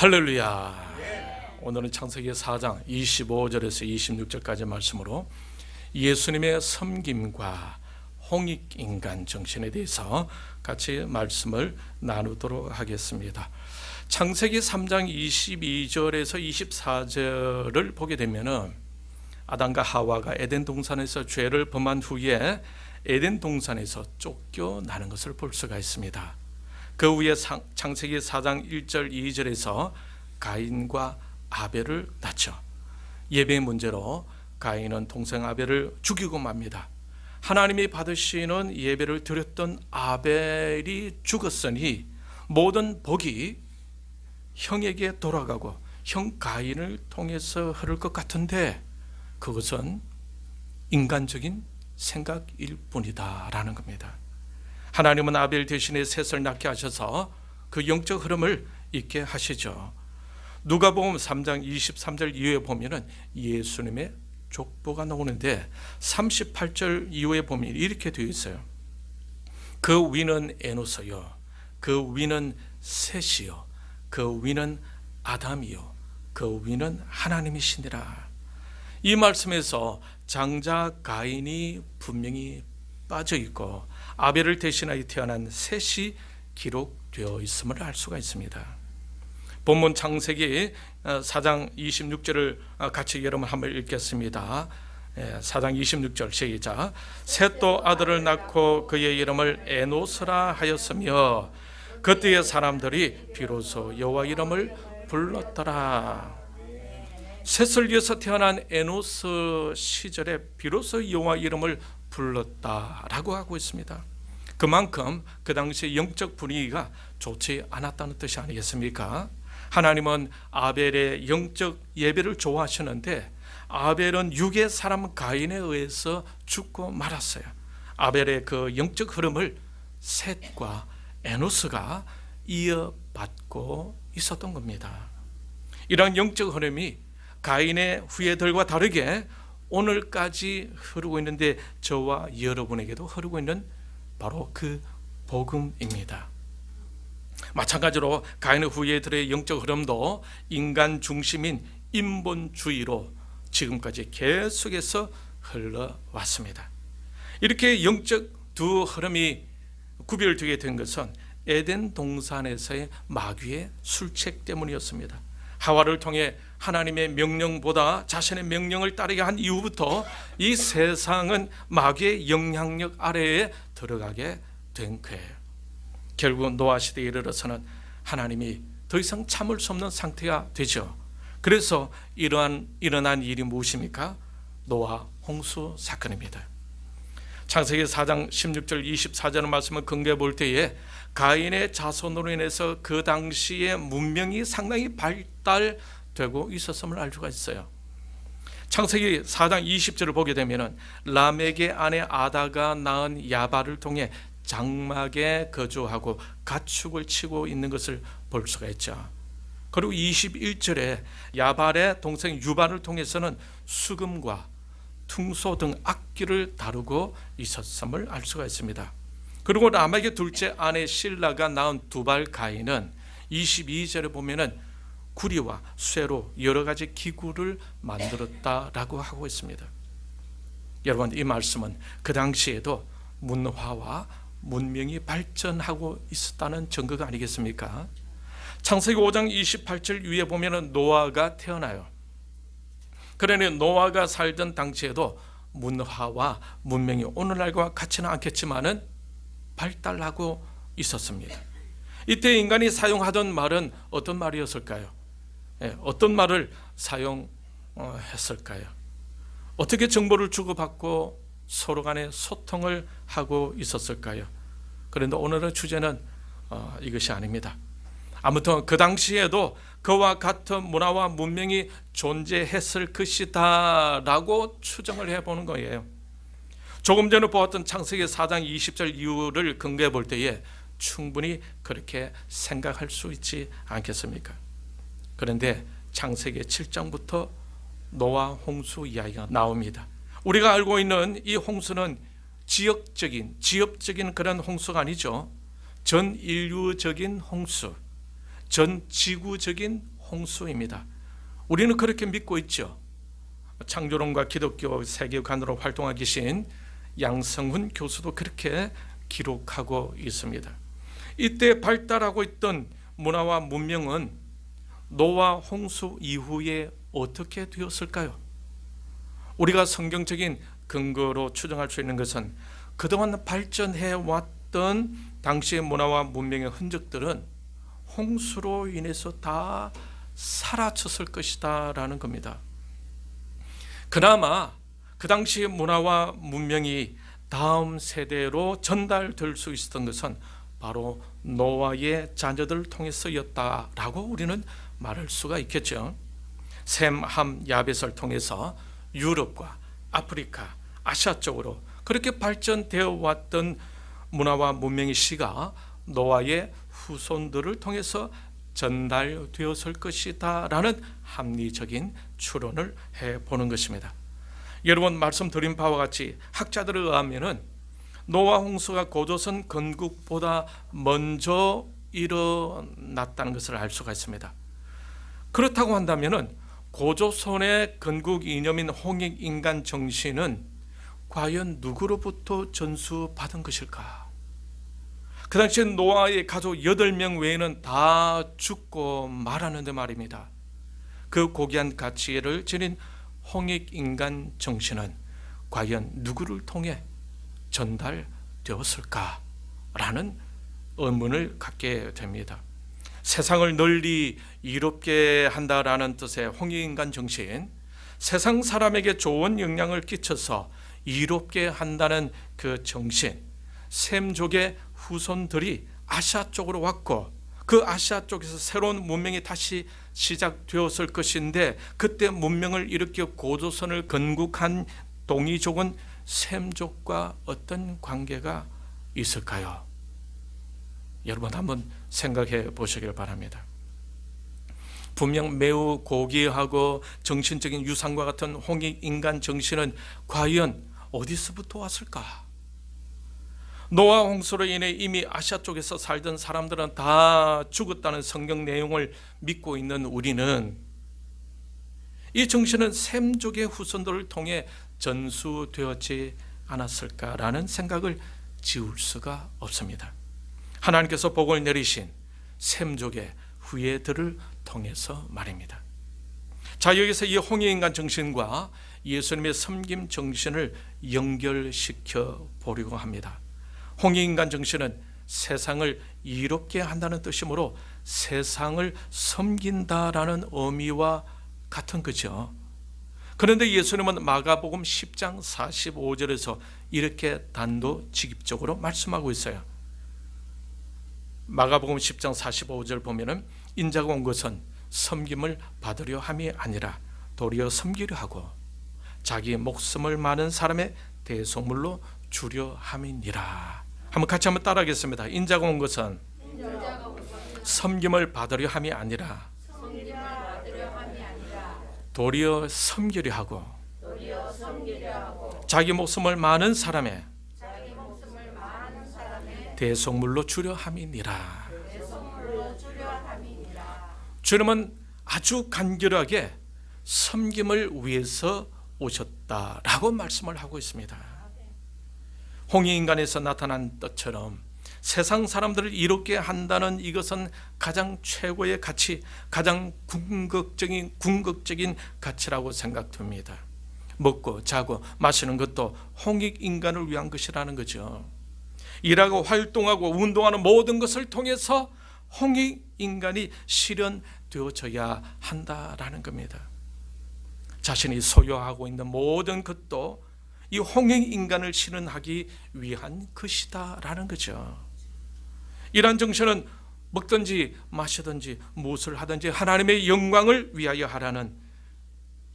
할렐루야. 오늘은 창세기 4장 25절에서 26절까지 말씀으로 예수님의 섬김과 홍익인간 정신에 대해서 같이 말씀을 나누도록 하겠습니다. 창세기 3장 22절에서 24절을 보게 되면은 아담과 하와가 에덴 동산에서 죄를 범한 후에 에덴 동산에서 쫓겨나는 것을 볼 수가 있습니다. 그 후에 창세기 4장 1절 2절에서 가인과 아벨을 낳죠. 예배 문제로 가인은 동생 아벨을 죽이고 맙니다. 하나님이 받으시는 예배를 드렸던 아벨이 죽었으니 모든 복이 형에게 돌아가고 형 가인을 통해서 흐를 것 같은데 그것은 인간적인 생각일 뿐이다라는 겁니다. 하나님은 아벨 대신에 셋을 낳게 하셔서 그 영적 흐름을 있게 하시죠. 누가복음 3장 23절 이후에 보면은 예수님의 족보가 나오는데 38절 이후에 보면 이렇게 되어 있어요. 그 위는 에노스요, 그 위는 셋이요, 그 위는 아담이요, 그 위는 하나님이시니라. 이 말씀에서 장자 가인이 분명히 빠져 있고 아벨을 대신하여 태어난 셋이 기록되어 있음을 알 수가 있습니다. 본문 창세기 4장 26절을 같이 여러분 한번 읽겠습니다. 4장 26절 시작. 셋도 아들을 낳고 그의 이름을 에노스라 하였으며 그때의 사람들이 비로소 여호와 이름을 불렀더라. 셋을 위해서 태어난 에노스 시절에 비로소 여호와 이름을 불렀다라고 하고 있습니다. 그만큼 그 당시 영적 분위기가 좋지 않았다는 뜻이 아니겠습니까? 하나님은 아벨의 영적 예배를 좋아하시는데 아벨은 육의 사람 가인에 의해서 죽고 말았어요. 아벨의 그 영적 흐름을 셋과 에노스가 이어받고 있었던 겁니다. 이런 영적 흐름이 가인의 후예들과 다르게 오늘까지 흐르고 있는데 저와 여러분에게도 흐르고 있는 바로 그 복음입니다. 마찬가지로 가인의 후예들의 영적 흐름도 인간 중심인 인본주의로 지금까지 계속해서 흘러왔습니다. 이렇게 영적 두 흐름이 구별되게 된 것은 에덴 동산에서의 마귀의 술책 때문이었습니다. 하와를 통해 하나님의 명령보다 자신의 명령을 따르게 한 이후부터 이 세상은 마귀의 영향력 아래에 들어가게 된 거예요. 결국 노아 시대에 이르러서는 하나님이 더 이상 참을 수 없는 상태가 되죠. 그래서 일어난 일이 무엇입니까? 노아 홍수 사건입니다. 창세기 4장 16절 24절 말씀을 근거해 볼 때에 가인의 자손으로 인해서 그 당시의 문명이 상당히 발달되고 있었음을 알 수가 있어요. 창세기 4장 20절을 보게 되면 라멕의 아내 아다가 낳은 야발을 통해 장막에 거주하고 가축을 치고 있는 것을 볼 수가 있죠. 그리고 21절에 야발의 동생 유발을 통해서는 수금과 퉁소 등 악기를 다루고 있었음을 알 수가 있습니다. 그리고 라멕의 둘째 아내 실라가 낳은 두발 가인은 22절에 보면은 구리와 쇠로 여러 가지 기구를 만들었다라고 하고 있습니다. 여러분, 이 말씀은 그 당시에도 문화와 문명이 발전하고 있었다는 증거가 아니겠습니까? 창세기 5장 28절 위에 보면은 노아가 태어나요. 그러니 노아가 살던 당시에도 문화와 문명이 오늘날과 같지는 않겠지만은 발달하고 있었습니다. 이때 인간이 사용하던 말은 어떤 말이었을까요? 어떤 말을 사용했을까요? 어떻게 정보를 주고받고 서로 간에 소통을 하고 있었을까요? 그런데 오늘의 주제는 이것이 아닙니다. 아무튼 그 당시에도 그와 같은 문화와 문명이 존재했을 것이다 라고 추정을 해보는 거예요. 조금 전에 보았던 창세기 4장 20절 이후를 근거해 볼 때에 충분히 그렇게 생각할 수 있지 않겠습니까? 그런데 창세기 7장부터 노아 홍수 이야기가 나옵니다. 우리가 알고 있는 이 홍수는 지역적인 그런 홍수가 아니죠. 전 인류적인 홍수, 전 지구적인 홍수입니다. 우리는 그렇게 믿고 있죠. 창조론과 기독교 세계관으로 활동하고 계신 양성훈 교수도 그렇게 기록하고 있습니다. 이때 발달하고 있던 문화와 문명은 노아 홍수 이후에 어떻게 되었을까요? 우리가 성경적인 근거로 추정할 수 있는 것은 그동안 발전해 왔던 당시의 문화와 문명의 흔적들은 홍수로 인해서 다 사라졌을 것이다 라는 겁니다. 그나마 그 당시의 문화와 문명이 다음 세대로 전달될 수 있었던 것은 바로 노아의 자녀들을 통해서였다라고 우리는 말할 수가 있겠죠. 셈, 함, 야벳을 통해서 유럽과 아프리카, 아시아 쪽으로 그렇게 발전되어 왔던 문화와 문명의 씨가 노아의 후손들을 통해서 전달되었을 것이다 라는 합리적인 추론을 해보는 것입니다. 여러분, 말씀드린 바와 같이 학자들에 의하면 노아 홍수가 고조선 건국보다 먼저 일어났다는 것을 알 수가 있습니다. 그렇다고 한다면 고조선의 건국 이념인 홍익인간 정신은 과연 누구로부터 전수받은 것일까? 그 당시에 노아의 가족 8명 외에는 다 죽고 말았는데 말입니다. 그 고귀한 가치를 지닌 홍익인간 정신은 과연 누구를 통해 전달되었을까라는 의문을 갖게 됩니다. 세상을 널리 이롭게 한다라는 뜻의 홍익인간 정신, 세상 사람에게 좋은 영향을 끼쳐서 이롭게 한다는 그 정신, 셈족의 후손들이 아시아 쪽으로 왔고 그 아시아 쪽에서 새로운 문명이 다시 시작되었을 것인데, 그때 문명을 일으켜 고조선을 건국한 동이족은 셈족과 어떤 관계가 있을까요? 여러분 한번 생각해 보시길 바랍니다. 분명 매우 고귀하고 정신적인 유산과 같은 홍익인간 정신은 과연 어디서부터 왔을까? 노아 홍수로 인해 이미 아시아 쪽에서 살던 사람들은 다 죽었다는 성경 내용을 믿고 있는 우리는 이 정신은 셈족의 후손들을 통해 전수되었지 않았을까라는 생각을 지울 수가 없습니다. 하나님께서 복을 내리신 셈족의 후예들을 통해서 말입니다. 자, 여기서 이 홍익인간 정신과 예수님의 섬김 정신을 연결시켜 보려고 합니다. 홍익인간 정신은 세상을 이롭게 한다는 뜻이므로 세상을 섬긴다라는 의미와 같은 거죠. 그런데 예수님은 마가복음 10장 45절에서 이렇게 단도직입적으로 말씀하고 있어요. 마가복음 10장 45절 보면은 인자가 온 것은 섬김을 받으려 함이 아니라 도리어 섬기려 하고 자기의 목숨을 많은 사람의 대속물로 주려 함이니라. 한번 따라하겠습니다. 인자가 온 것은 섬김을 받으려 함이 아니라 도리어 섬기려 하고 자기 목숨을 많은 사람의 대속물로 주려 함이니라. 주님은 아주 간결하게 섬김을 위해서 오셨다라고 말씀을 하고 있습니다. 홍익인간에서 나타난 뜻처럼 세상 사람들을 이롭게 한다는 이것은 가장 최고의 가치, 가장 궁극적인 가치라고 생각됩니다. 먹고 자고 마시는 것도 홍익인간을 위한 것이라는 거죠. 일하고 활동하고 운동하는 모든 것을 통해서 홍익인간이 실현되어져야 한다라는 겁니다. 자신이 소유하고 있는 모든 것도 이 홍익인간을 실현하기 위한 것이다라는 거죠. 이러한 정신은 먹든지 마시든지 무엇을 하든지 하나님의 영광을 위하여 하라는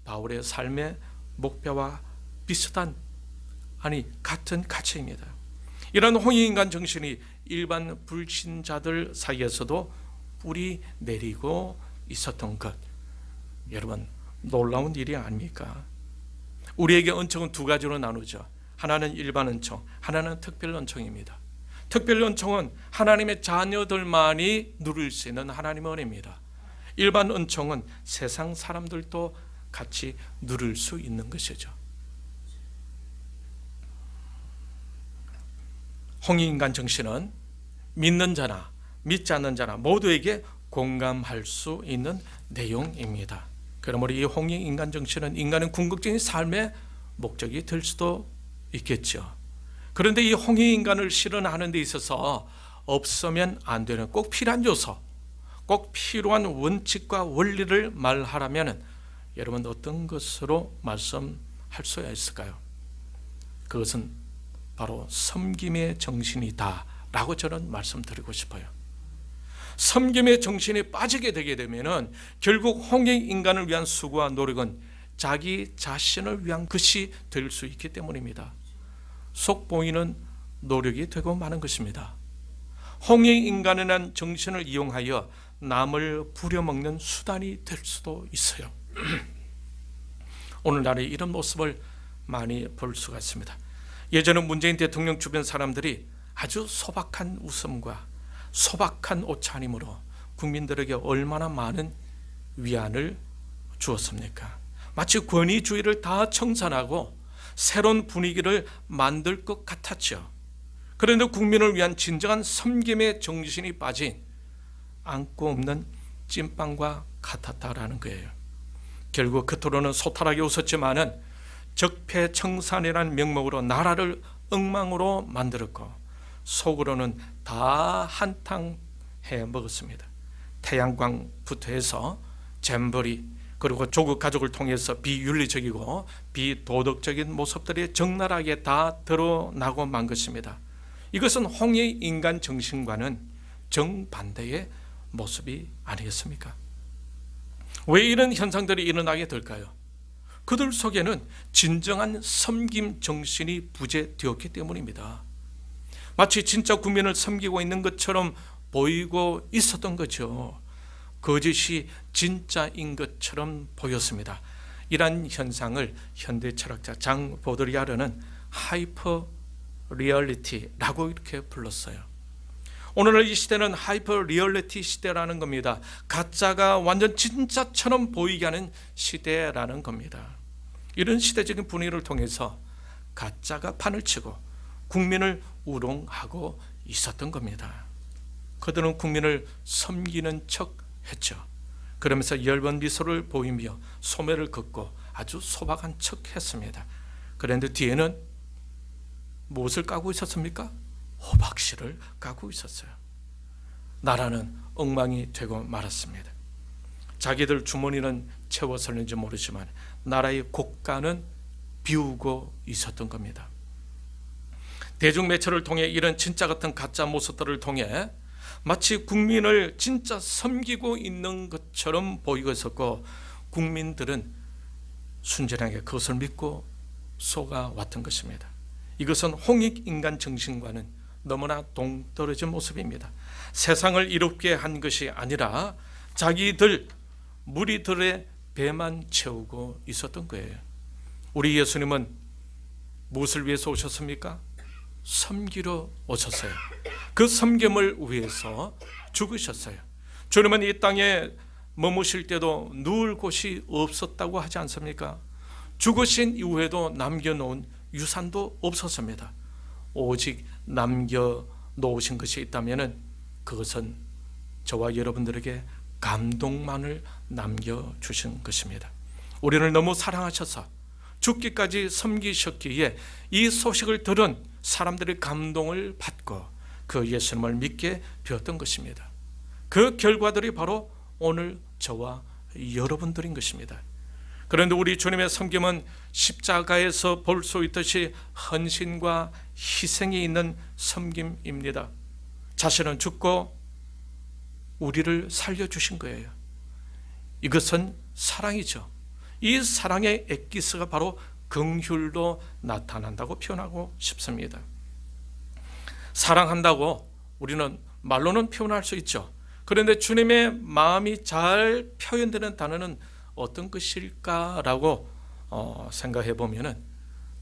바울의 삶의 목표와 비슷한, 같은 가치입니다. 이런 홍익인간 정신이 일반 불신자들 사이에서도 뿌리 내리고 있었던 것, 여러분 놀라운 일이 아닙니까? 우리에게 은총은 두 가지로 나누죠. 하나는 일반 은총, 하나는 특별 은총입니다. 특별 은총은 하나님의 자녀들만이 누릴 수 있는 하나님의 은혜입니다. 일반 은총은 세상 사람들도 같이 누릴 수 있는 것이죠. 홍익인간 정신은 믿는 자나 믿지 않는 자나 모두에게 공감할 수 있는 내용입니다. 그러므로 이 홍익인간 정신은 인간의 궁극적인 삶의 목적이 될 수도 있겠죠. 그런데 이 홍익인간을 실현하는 데 있어서 없으면 안 되는 꼭 필요한 요소, 꼭 필요한 원칙과 원리를 말하라면 여러분 어떤 것으로 말씀할 수 있을까요? 그것은 바로 섬김의 정신이다 라고 저는 말씀드리고 싶어요. 섬김의 정신이 빠지게 되게 되면 결국 홍익인간을 위한 수고와 노력은 자기 자신을 위한 것이 될 수 있기 때문입니다. 속 보이는 노력이 되고 마는 것입니다. 홍익인간이라는 정신을 이용하여 남을 부려먹는 수단이 될 수도 있어요. 오늘날에 이런 모습을 많이 볼 수가 있습니다. 예전에 문재인 대통령 주변 사람들이 아주 소박한 웃음과 소박한 옷차림으로 국민들에게 얼마나 많은 위안을 주었습니까? 마치 권위주의를 다 청산하고 새로운 분위기를 만들 것 같았죠. 그런데 국민을 위한 진정한 섬김의 정신이 빠진 안고 없는 찐빵과 같았다라는 거예요. 결국 겉으로는 소탈하게 웃었지만은 적폐청산이라는 명목으로 나라를 엉망으로 만들었고 속으로는 다 한탕 해 먹었습니다. 태양광부터 해서 잼버리 그리고 조국 가족을 통해서 비윤리적이고 비도덕적인 모습들이 적나라하게 다 드러나고 만 것입니다. 이것은 홍익인간 정신과는 정반대의 모습이 아니겠습니까? 왜 이런 현상들이 일어나게 될까요? 그들 속에는 진정한 섬김 정신이 부재되었기 때문입니다. 마치 진짜 국민을 섬기고 있는 것처럼 보이고 있었던 거죠. 거짓이 진짜인 것처럼 보였습니다. 이러한 현상을 현대 철학자 장 보드리아르는 하이퍼 리얼리티라고 이렇게 불렀어요. 오늘날 이 시대는 하이퍼 리얼리티 시대라는 겁니다. 가짜가 완전 진짜처럼 보이게 하는 시대라는 겁니다. 이런 시대적인 분위기를 통해서 가짜가 판을 치고 국민을 우롱하고 있었던 겁니다. 그들은 국민을 섬기는 척 했죠. 그러면서 엷은 미소를 보이며 소매를 긋고 아주 소박한 척 했습니다. 그런데 뒤에는 무엇을 까고 있었습니까? 호박씨를 까고 있었어요. 나라는 엉망이 되고 말았습니다. 자기들 주머니는 채워서는지 모르지만 나라의 국가는 비우고 있었던 겁니다. 대중매체를 통해 이런 진짜 같은 가짜 모습들을 통해 마치 국민을 진짜 섬기고 있는 것처럼 보이고 있었고 국민들은 순전하게 그것을 믿고 속아왔던 것입니다. 이것은 홍익인간 정신과는 너무나 동떨어진 모습입니다. 세상을 이롭게 한 것이 아니라 자기들 무리들의 배만 채우고 있었던 거예요. 우리 예수님은 무엇을 위해서 오셨습니까? 섬기러 오셨어요. 그 섬김을 위해서 죽으셨어요. 주님은 이 땅에 머무실 때도 누울 곳이 없었다고 하지 않습니까? 죽으신 이후에도 남겨놓은 유산도 없었습니다. 오직 남겨놓으신 것이 있다면 그것은 저와 여러분들에게 감동만을 남겨주신 것입니다. 우리를 너무 사랑하셔서 죽기까지 섬기셨기에 이 소식을 들은 사람들의 감동을 받고 그 예수님을 믿게 되었던 것입니다. 그 결과들이 바로 오늘 저와 여러분들인 것입니다. 그런데 우리 주님의 섬김은 십자가에서 볼 수 있듯이 헌신과 희생이 있는 섬김입니다. 자신은 죽고 우리를 살려주신 거예요. 이것은 사랑이죠. 이 사랑의 엑기스가 바로 긍휼로 나타난다고 표현하고 싶습니다. 사랑한다고 우리는 말로는 표현할 수 있죠. 그런데 주님의 마음이 잘 표현되는 단어는 어떤 것일까라고 생각해 보면은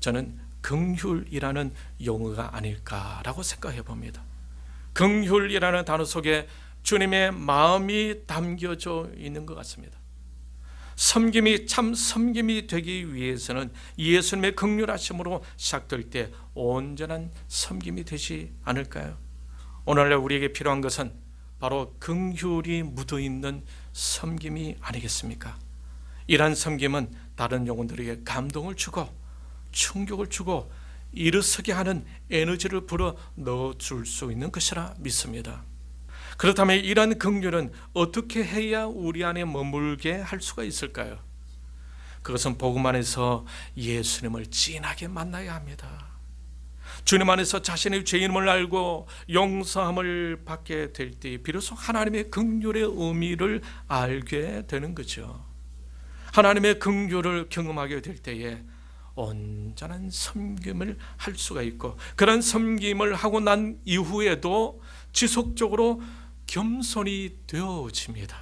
저는 긍휼이라는 용어가 아닐까라고 생각해 봅니다. 긍휼이라는 단어 속에 주님의 마음이 담겨져 있는 것 같습니다. 섬김이 참 섬김이 되기 위해서는 예수님의 긍휼하심으로 시작될 때 온전한 섬김이 되지 않을까요? 오늘날 우리에게 필요한 것은 바로 긍휼이 묻어있는 섬김이 아니겠습니까? 이러한 섬김은 다른 영혼들에게 감동을 주고 충격을 주고 일어서게 하는 에너지를 불어 넣어줄 수 있는 것이라 믿습니다. 그렇다면 이러한 긍휼은 어떻게 해야 우리 안에 머물게 할 수가 있을까요? 그것은 복음 안에서 예수님을 진하게 만나야 합니다. 주님 안에서 자신의 죄인임을 알고 용서함을 받게 될 때 비로소 하나님의 긍휼의 의미를 알게 되는 거죠. 하나님의 긍휼을 경험하게 될 때에 온전한 섬김을 할 수가 있고, 그런 섬김을 하고 난 이후에도 지속적으로 겸손이 되어집니다.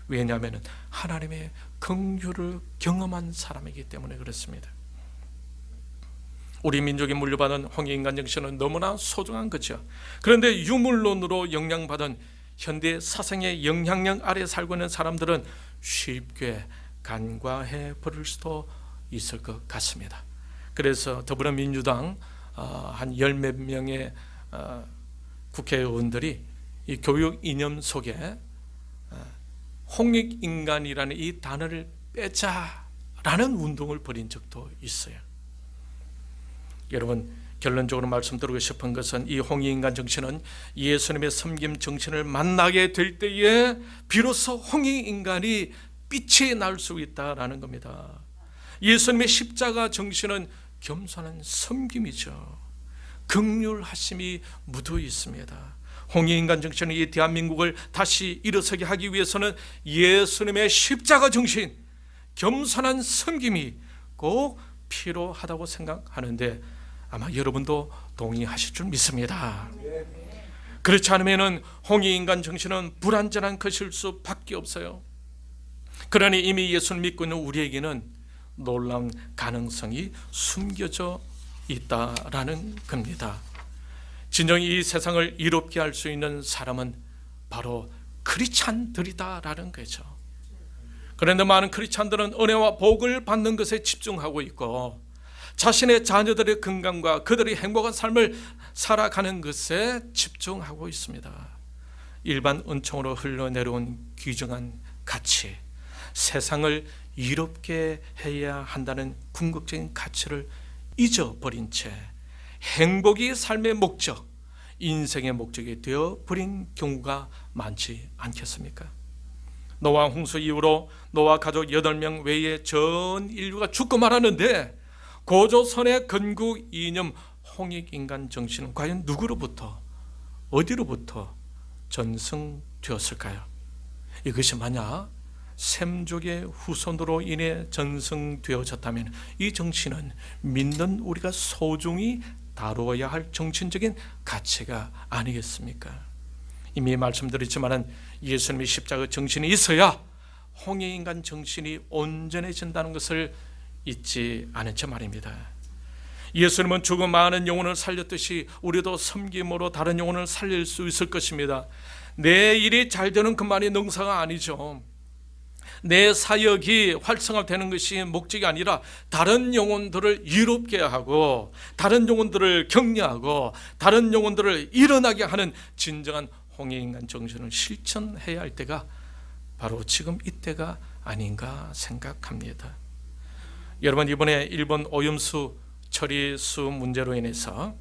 왜냐하면 하나님의 긍휼을 경험한 사람이기 때문에 그렇습니다. 우리 민족이 물려받은 홍익인간 정신은 너무나 소중한 거죠. 그런데 유물론으로 영향받은 현대 사상의 영향력 아래 살고 있는 사람들은 쉽게 간과해 버릴 수도 있을 것 같습니다. 그래서 더불어민주당 한 열 몇 명의 국회의원들이 이 교육 이념 속에 홍익인간이라는 이 단어를 빼자라는 운동을 벌인 적도 있어요. 여러분, 결론적으로 말씀드리고 싶은 것은 이 홍익인간 정신은 예수님의 섬김 정신을 만나게 될 때에 비로소 홍익인간이 빛이 날 수 있다라는 겁니다. 예수님의 십자가 정신은 겸손한 섬김이죠. 긍휼하심이 묻어 있습니다. 홍익인간 정신은 이 대한민국을 다시 일어서게 하기 위해서는 예수님의 십자가 정신, 겸손한 섬김이 꼭 필요하다고 생각하는데 아마 여러분도 동의하실 줄 믿습니다. 그렇지 않으면 홍익인간 정신은 불완전한 것일 수밖에 없어요. 그러니 이미 예수를 믿고 있는 우리에게는 놀라운 가능성이 숨겨져 있다라는 겁니다. 진정 이 세상을 이롭게 할 수 있는 사람은 바로 크리스찬들이다라는 거죠. 그런데 많은 크리스찬들은 은혜와 복을 받는 것에 집중하고 있고 자신의 자녀들의 건강과 그들의 행복한 삶을 살아가는 것에 집중하고 있습니다. 일반 은총으로 흘러내려온 귀중한 가치, 세상을 이롭게 해야 한다는 궁극적인 가치를 잊어버린 채 행복이 삶의 목적, 인생의 목적이 되어버린 경우가 많지 않겠습니까? 노아 홍수 이후로 노아 가족 8명 외에 전 인류가 죽고 말았는데 고조선의 건국 이념 홍익인간 정신은 과연 누구로부터 어디로부터 전승되었을까요? 이것이 만약 셈족의 후손으로 인해 전승되어졌다면 이 정신은 믿는 우리가 소중히 다루어야 할 정신적인 가치가 아니겠습니까? 이미 말씀드렸지만 예수님의 십자가 정신이 있어야 홍익인간 정신이 온전해진다는 것을 잊지 않은 채 말입니다. 예수님은 죽은 많은 영혼을 살렸듯이 우리도 섬김으로 다른 영혼을 살릴 수 있을 것입니다. 내 일이 잘 되는 것만이 능사가 아니죠. 내 사역이 활성화되는 것이 목적이 아니라 다른 영혼들을 이롭게 하고 다른 영혼들을 격려하고 다른 영혼들을 일어나게 하는 진정한 홍익인간 정신을 실천해야 할 때가 바로 지금 이때가 아닌가 생각합니다. 여러분, 이번에 일본 오염수 처리수 문제로 인해서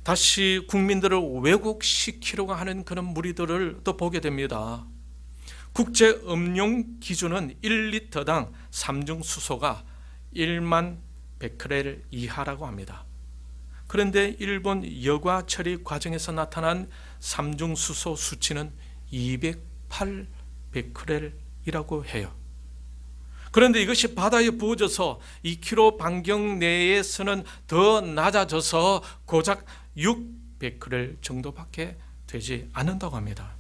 다시 국민들을 왜곡시키려고 하는 그런 무리들을 또 보게 됩니다. 국제 음용 기준은 1리터당 삼중수소가 1만 베크렐 이하라고 합니다. 그런데 일본 여과 처리 과정에서 나타난 삼중수소 수치는 208 베크렐이라고 해요. 그런데 이것이 바다에 부어져서 2km 반경 내에서는 더 낮아져서 고작 6 베크렐 정도밖에 되지 않는다고 합니다.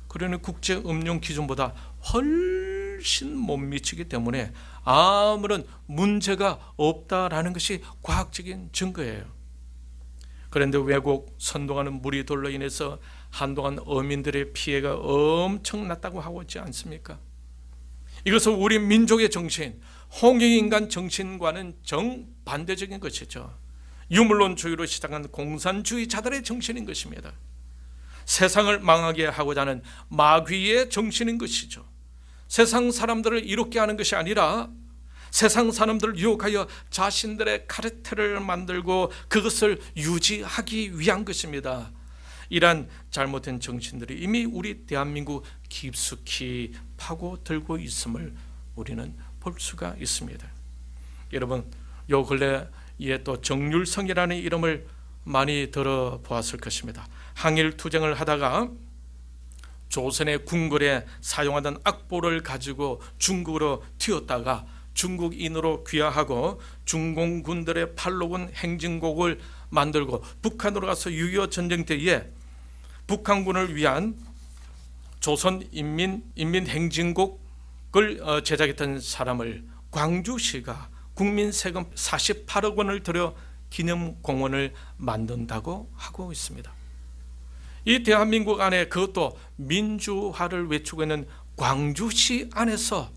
그러니 국제 음용 기준보다 훨씬 못 미치기 때문에 아무런 문제가 없다라는 것이 과학적인 증거예요. 그런데 왜곡 선동하는 무리들로 인해서 한동안 어민들의 피해가 엄청났다고 하고 있지 않습니까? 이것은 우리 민족의 정신, 홍익인간 정신과는 정반대적인 것이죠. 유물론주의로 시작한 공산주의자들의 정신인 것입니다. 세상을 망하게 하고자 하는 마귀의 정신인 것이죠. 세상 사람들을 이롭게 하는 것이 아니라 세상 사람들을 유혹하여 자신들의 카르텔을 만들고 그것을 유지하기 위한 것입니다. 이러한 잘못된 정신들이 이미 우리 대한민국 깊숙이 파고들고 있음을 우리는 볼 수가 있습니다. 여러분, 요 근래에 또 정률성이라는 이름을 많이 들어보았을 것입니다. 항일투쟁을 하다가 조선의 궁궐에 사용하던 악보를 가지고 중국으로 튀었다가 중국인으로 귀화하고 중공군들의 팔로군 행진곡을 만들고 북한으로 가서 6.25 전쟁 때에 북한군을 위한 조선인민행진곡을 제작했던 사람을 광주시가 국민 세금 48억 원을 들여 기념공원을 만든다고 하고 있습니다. 이 대한민국 안에 그것도 민주화를 외치고 있는 광주시 안에서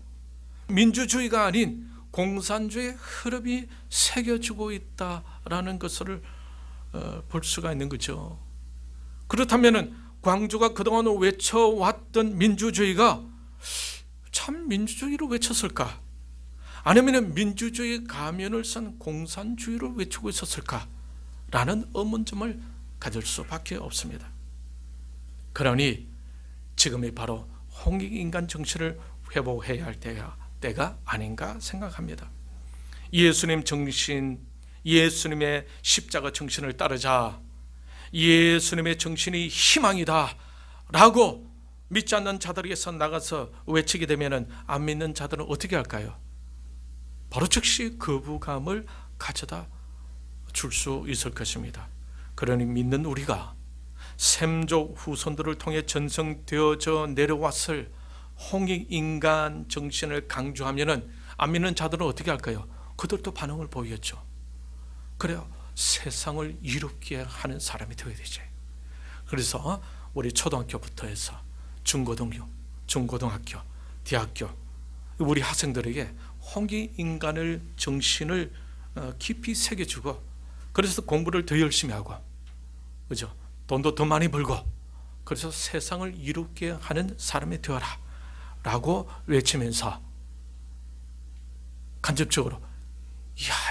민주주의가 아닌 공산주의 흐름이 새겨지고 있다라는 것을 볼 수가 있는 거죠. 그렇다면 광주가 그동안 외쳐왔던 민주주의가 참 민주주의로 외쳤을까? 아니면 민주주의 가면을 쓴 공산주의로 외치고 있었을까? 라는 의문점을 가질 수밖에 없습니다. 그러니 지금이 바로 홍익인간 정신을 회복해야 할 때가 아닌가 생각합니다. 예수님 정신, 예수님의 십자가 정신을 따르자, 예수님의 정신이 희망이다 라고 믿지 않는 자들에게서 나가서 외치게 되면 안 믿는 자들은 어떻게 할까요? 바로 즉시 거부감을 가져다 줄 수 있을 것입니다. 그러니 믿는 우리가 셈족 후손들을 통해 전성되어져 내려왔을 홍익인간 정신을 강조하면 안 믿는 자들은 어떻게 할까요? 그들도 반응을 보였죠. 그래요. 세상을 이롭게 하는 사람이 되어야 되지. 그래서 우리 초등학교부터 해서 중고등학교, 대학교 우리 학생들에게 홍익인간을 정신을 깊이 새겨주고 그래서 공부를 더 열심히 하고 그죠? 돈도 더 많이 벌고 그래서 세상을 이롭게 하는 사람이 되어라 라고 외치면서 간접적으로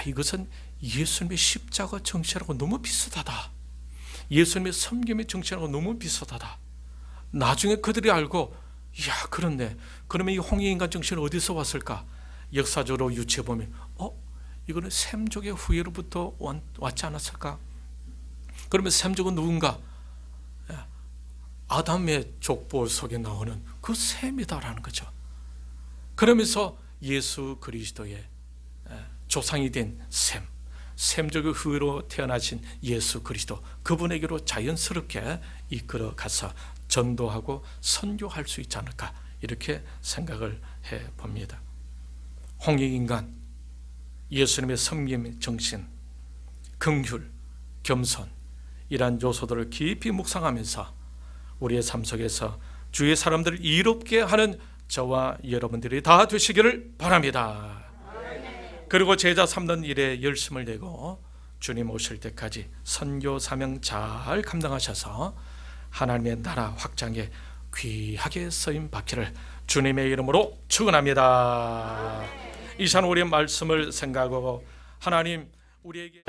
이것은 예수님의 십자가 정신하고 너무 비슷하다. 예수님의 섬김의 정신하고 너무 비슷하다. 나중에 그들이 알고 그렇네. 그러면 이 홍익인간 정신은 어디서 왔을까? 역사적으로 유추해보면 이거는 셈족의 후예로부터 왔지 않았을까? 그러면 셈족은 누군가? 아담의 족보 속에 나오는 그 셈이다라는 거죠. 그러면서 예수 그리스도의 조상이 된 셈족의 후예로 태어나신 예수 그리스도 그분에게로 자연스럽게 이끌어 가서 전도하고 선교할 수 있지 않을까 이렇게 생각을 해봅니다. 홍익인간, 예수님의 섬김 정신, 긍휼, 겸손 이러한 요소들을 깊이 묵상하면서 우리의 삶 속에서 주의 사람들을 이롭게 하는 저와 여러분들이 다 되시기를 바랍니다. 그리고 제자 삼는 일에 열심을 내고 주님 오실 때까지 선교 사명 잘 감당하셔서 하나님의 나라 확장에 귀하게 쓰임 받기를 주님의 이름으로 축원합니다. 이 시간 우리의 말씀을 생각하고 하나님 우리에게